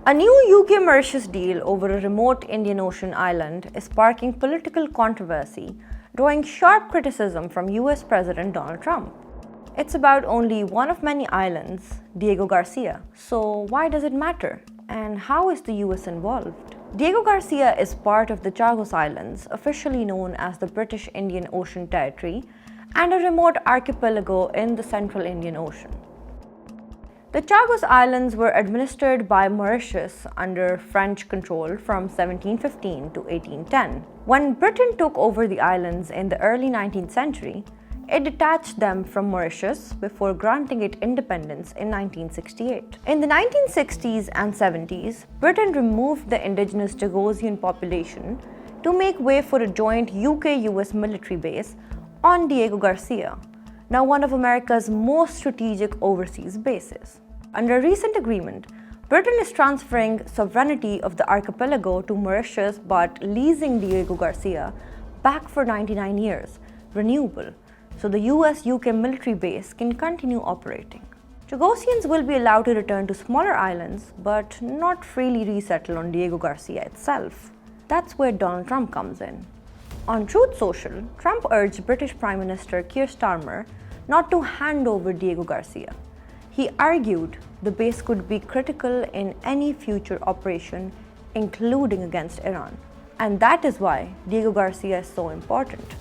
A new UK-Mauritius deal over a remote Indian Ocean island is sparking political controversy, drawing sharp criticism from US President Donald Trump. It's about only one of many islands, Diego Garcia. So why does it matter? And how is the US involved? Diego Garcia is part of the Chagos Islands, officially known as the British Indian Ocean Territory, and a remote archipelago in the central Indian Ocean. The Chagos Islands were administered by Mauritius under French control from 1715 to 1810. When Britain took over the islands in the early 19th century, it detached them from Mauritius before granting it independence in 1968. In the 1960s and 70s, Britain removed the indigenous Chagosian population to make way for a joint UK-US military base on Diego Garcia, now one of America's most strategic overseas bases. Under a recent agreement, Britain is transferring sovereignty of the archipelago to Mauritius but leasing Diego Garcia back for 99 years, renewable, so the US-UK military base can continue operating. Chagosians will be allowed to return to smaller islands but not freely resettle on Diego Garcia itself. That's where Donald Trump comes in. On Truth Social, Trump urged British Prime Minister Keir Starmer not to hand over Diego Garcia. He argued the base could be critical in any future operation, including against Iran. And that is why Diego Garcia is so important,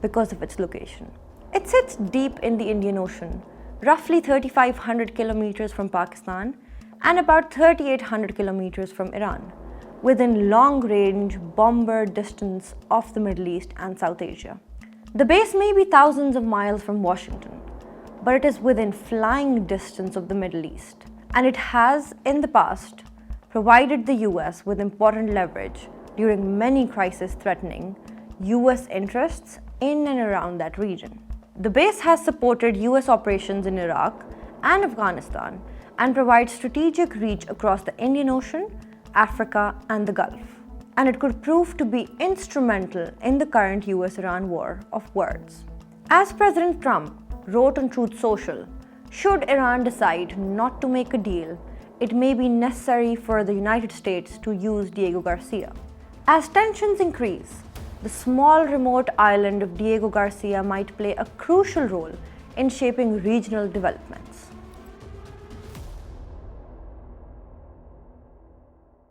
because of its location. It sits deep in the Indian Ocean, roughly 3,500 kilometers from Pakistan and about 3,800 kilometers from Iran, within long-range bomber distance of the Middle East and South Asia. The base may be thousands of miles from Washington, but it is within flying distance of the Middle East, and it has, in the past, provided the US with important leverage during many crises threatening US interests in and around that region. The base has supported US operations in Iraq and Afghanistan and provides strategic reach across the Indian Ocean, Africa, and the Gulf. And it could prove to be instrumental in the current US-Iran war of words. As President Trump wrote on Truth Social, should Iran decide not to make a deal, it may be necessary for the United States to use Diego Garcia. As tensions increase, the small remote island of Diego Garcia might play a crucial role in shaping regional developments.